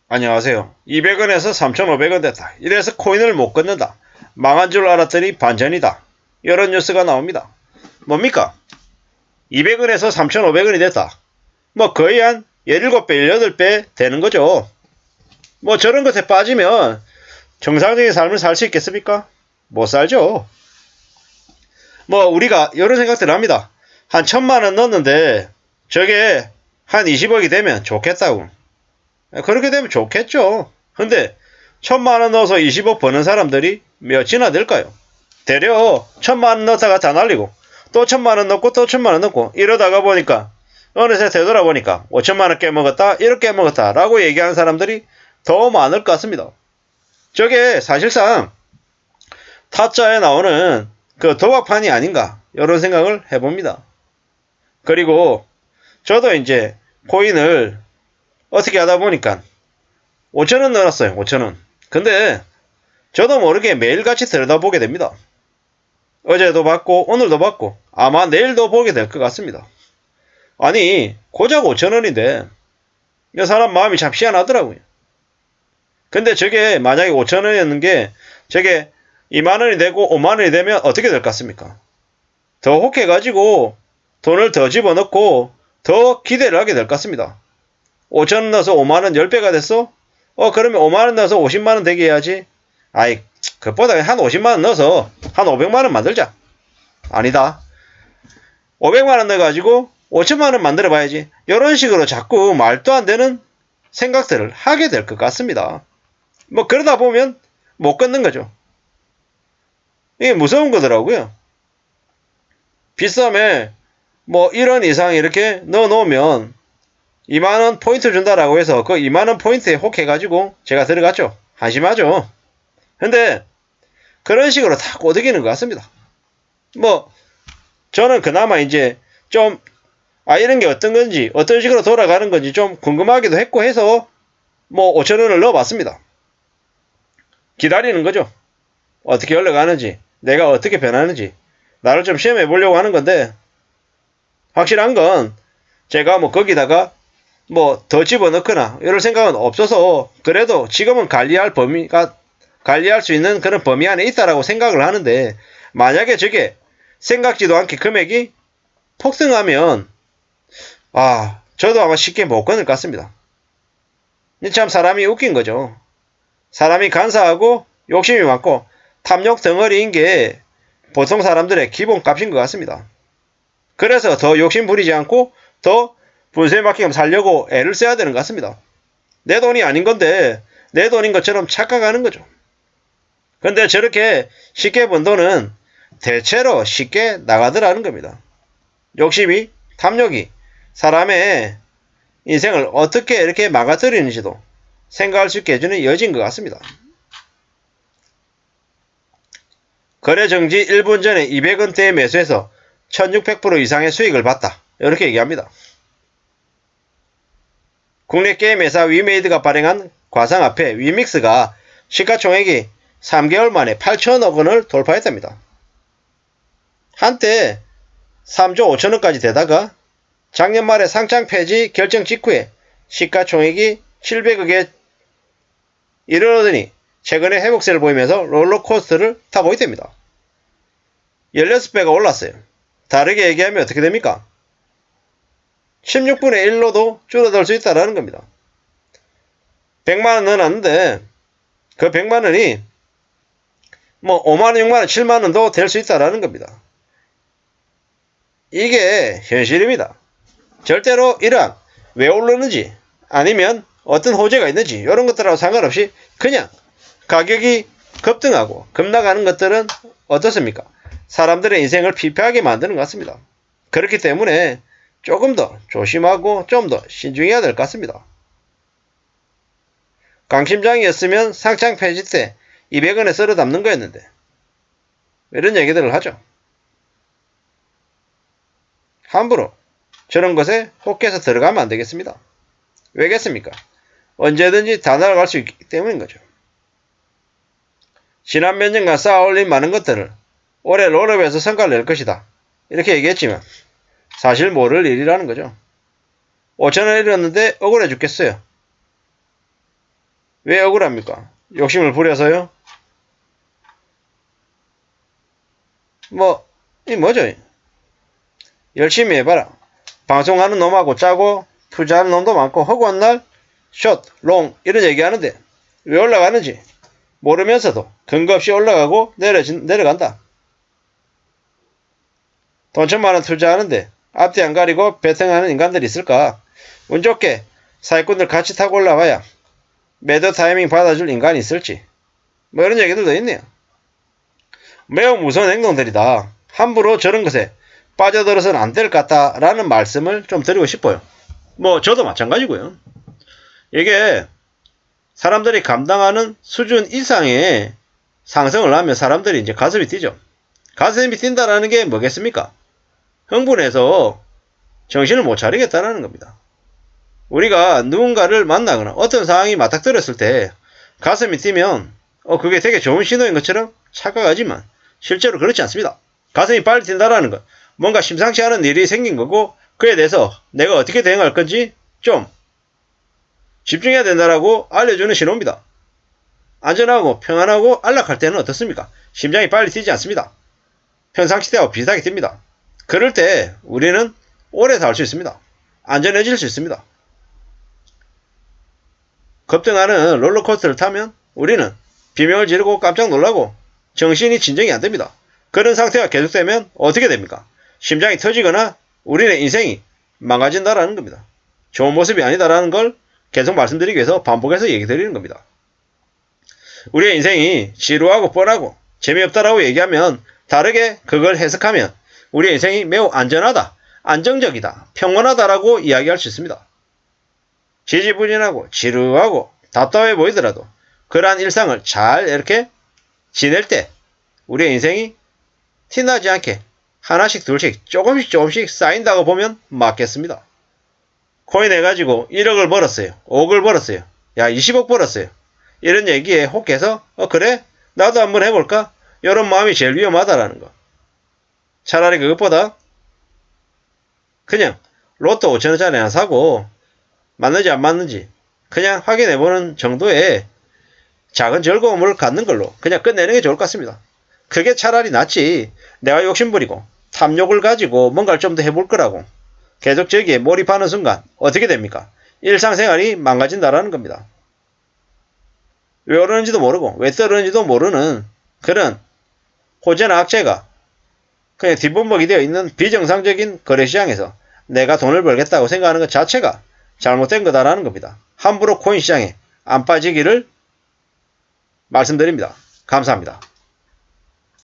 안녕하세요. 200원에서 3,500원 됐다. 이래서 코인을 못 끊는다. 망한 줄 알았더니 반전이다. 이런 뉴스가 나옵니다. 뭡니까? 200원에서 3,500원이 됐다. 뭐 거의 한 17배, 18배 되는 거죠. 뭐 저런 것에 빠지면 정상적인 삶을 살 수 있겠습니까? 못 살죠. 뭐 우리가 이런 생각들을 합니다. 한 1,000만원 넣었는데 저게 한 20억이 되면 좋겠다고. 그렇게 되면 좋겠죠. 근데 1,000만원 넣어서 20억 버는 사람들이 몇이나 될까요? 대려 1,000만원 넣다가 다 날리고 또 1,000만원 넣고 또 1,000만원 넣고 이러다가 보니까 어느새 되돌아보니까 5천만원 깨먹었다, 1억 깨먹었다 라고 얘기하는 사람들이 더 많을 것 같습니다. 저게 사실상 타짜에 나오는 그 도박판이 아닌가 이런 생각을 해봅니다. 그리고 저도 이제 코인을 어떻게 하다 보니까 5천원 넣었어요. 5천원. 근데 저도 모르게 매일같이 들여다보게 됩니다. 어제도 봤고 오늘도 봤고 아마 내일도 보게 될 것 같습니다. 아니 고작 5천원인데 이 사람 마음이 참 희한하더라고요. 근데 저게 만약에 5천원이었는 게 저게 2만원이 되고 5만원이 되면 어떻게 될 것 같습니까? 더 혹해가지고 돈을 더 집어넣고 더 기대를 하게 될 것 같습니다. 5천원 넣어서 5만원 10배가 됐어? 그러면 5만원 넣어서 50만원 되게 해야지. 아이, 그것보다 한 50만원 넣어서 한 500만원 만들자. 아니다. 500만원 넣어가지고 5천만원 만들어 봐야지. 이런 식으로 자꾸 말도 안 되는 생각들을 하게 될 것 같습니다. 뭐 그러다 보면 못 끊는 거죠. 이게 무서운 거더라고요. 비싸면 뭐 1원 이상 이렇게 넣어 놓으면 2만원 포인트 준다라고 해서 그 2만원 포인트에 혹해가지고 제가 들어갔죠. 한심하죠. 근데 그런 식으로 다 꼬드기는 것 같습니다. 뭐 저는 그나마 이제 좀 이런 게 어떤 건지 어떤 식으로 돌아가는 건지 좀 궁금하기도 했고 해서 뭐 5천원을 넣어봤습니다. 기다리는 거죠. 어떻게 올라가는지 내가 어떻게 변하는지 나를 좀 시험해 보려고 하는 건데 확실한 건 제가 뭐 거기다가 뭐 더 집어넣거나 이럴 생각은 없어서 그래도 지금은 관리할 수 있는 그런 범위 안에 있다라고 생각을 하는데 만약에 저게 생각지도 않게 금액이 폭등하면 저도 아마 쉽게 못 끊을 것 같습니다. 참 사람이 웃긴 거죠. 사람이 간사하고 욕심이 많고 탐욕 덩어리인 게 보통 사람들의 기본값인 것 같습니다. 그래서 더 욕심 부리지 않고 더 분수에 맞게끔 살려고 애를 써야 되는 것 같습니다. 내 돈이 아닌 건데 내 돈인 것처럼 착각하는 거죠. 근데 저렇게 쉽게 번 돈은 대체로 쉽게 나가더라는 겁니다. 욕심이, 탐욕이 사람의 인생을 어떻게 이렇게 망가뜨리는지도 생각할 수 있게 해주는 여지인 것 같습니다. 거래 정지 1분 전에 200원대에 매수해서 1600% 이상의 수익을 봤다. 이렇게 얘기합니다. 국내 게임 회사 위메이드가 발행한 과상화폐 위믹스가 시가총액이 3개월 만에 8천억 원을 돌파했답니다. 한때 3조 5천원까지 되다가 작년 말에 상장 폐지 결정 직후에 시가총액이 700억에 이르러더니 최근에 회복세를 보이면서 롤러코스터를 타고 있답니다. 16배가 올랐어요. 다르게 얘기하면 어떻게 됩니까? 16분의 1로도 줄어들 수 있다는 겁니다. 100만원 넣어놨는데 그 100만원이 뭐 5만원, 6만원, 7만원도 될 수 있다는 겁니다. 이게 현실입니다. 절대로 이러한 왜 오르는지 아니면 어떤 호재가 있는지 이런 것들하고 상관없이 그냥 가격이 급등하고 급락하는 것들은 어떻습니까? 사람들의 인생을 피폐하게 만드는 것 같습니다. 그렇기 때문에 조금 더 조심하고 좀 더 신중해야 될 것 같습니다. 강심장이었으면 상장 폐지 때 200원에 썰어 담는 거였는데 이런 얘기들을 하죠. 함부로 저런 것에 혹해서 들어가면 안 되겠습니다. 왜겠습니까? 언제든지 다 날아갈 수 있기 때문인 거죠. 지난 몇 년간 쌓아 올린 많은 것들을 올해 롤업에서 성과를 낼 것이다. 이렇게 얘기했지만 사실 모를 일이라는 거죠. 5천원 잃었는데 억울해 죽겠어요. 왜 억울합니까? 욕심을 부려서요? 이 뭐죠? 열심히 해봐라. 방송하는 놈하고 짜고 투자하는 놈도 많고 허구한 날 숏, 롱 이런 얘기하는데 왜 올라가는지 모르면서도 근거 없이 올라가고 내려간다. 돈 1,000만원 투자하는데 앞뒤 안 가리고 배팅하는 인간들이 있을까? 운 좋게 사기꾼들 같이 타고 올라와야 매도 타이밍 받아줄 인간이 있을지 이런 얘기들도 있네요. 매우 무서운 행동들이다. 함부로 저런 것에 빠져들어서는 안 될 것 같다라는 말씀을 좀 드리고 싶어요. 저도 마찬가지고요. 이게 사람들이 감당하는 수준 이상의 상승을 하면 사람들이 이제 가슴이 뛰죠. 가슴이 뛴다라는 게 뭐겠습니까? 흥분해서 정신을 못 차리겠다는 겁니다. 우리가 누군가를 만나거나 어떤 상황이 맞닥뜨렸을 때 가슴이 뛰면 그게 되게 좋은 신호인 것처럼 착각하지만 실제로 그렇지 않습니다. 가슴이 빨리 뛴다라는 건 뭔가 심상치 않은 일이 생긴 거고 그에 대해서 내가 어떻게 대응할 건지 좀 집중해야 된다라고 알려주는 신호입니다. 안전하고 평안하고 안락할 때는 어떻습니까? 심장이 빨리 뛰지 않습니다. 평상시 때와 비슷하게 뜁니다. 그럴 때 우리는 오래 살 수 있습니다. 안전해질 수 있습니다. 급등하는 롤러코스터를 타면 우리는 비명을 지르고 깜짝 놀라고 정신이 진정이 안 됩니다. 그런 상태가 계속되면 어떻게 됩니까? 심장이 터지거나 우리의 인생이 망가진다라는 겁니다. 좋은 모습이 아니다라는 걸 계속 말씀드리기 위해서 반복해서 얘기 드리는 겁니다. 우리의 인생이 지루하고 뻔하고 재미없다라고 얘기하면 다르게 그걸 해석하면 우리의 인생이 매우 안전하다, 안정적이다, 평온하다라고 이야기할 수 있습니다. 지지부진하고 지루하고 답답해 보이더라도 그러한 일상을 잘 이렇게 지낼 때 우리의 인생이 티나지 않게 하나씩 둘씩 조금씩 쌓인다고 보면 맞겠습니다. 코인 해가지고 1억을 벌었어요. 5억을 벌었어요. 야 20억 벌었어요. 이런 얘기에 혹해서 그래? 나도 한번 해볼까? 이런 마음이 제일 위험하다라는 거. 차라리 그것보다 그냥 로또 5천원짜리 하나 사고 맞는지 안 맞는지 그냥 확인해보는 정도의 작은 즐거움을 갖는 걸로 그냥 끝내는 게 좋을 것 같습니다. 그게 차라리 낫지 내가 욕심부리고 탐욕을 가지고 뭔가를 좀 더 해볼 거라고 계속 저기에 몰입하는 순간 어떻게 됩니까? 일상생활이 망가진다라는 겁니다. 왜 오르는지도 모르고 왜 떨어지는지도 모르는 그런 호재나 악재가 그냥 뒷범벅이 되어 있는 비정상적인 거래시장에서 내가 돈을 벌겠다고 생각하는 것 자체가 잘못된 거다라는 겁니다. 함부로 코인 시장에 안 빠지기를 말씀드립니다. 감사합니다.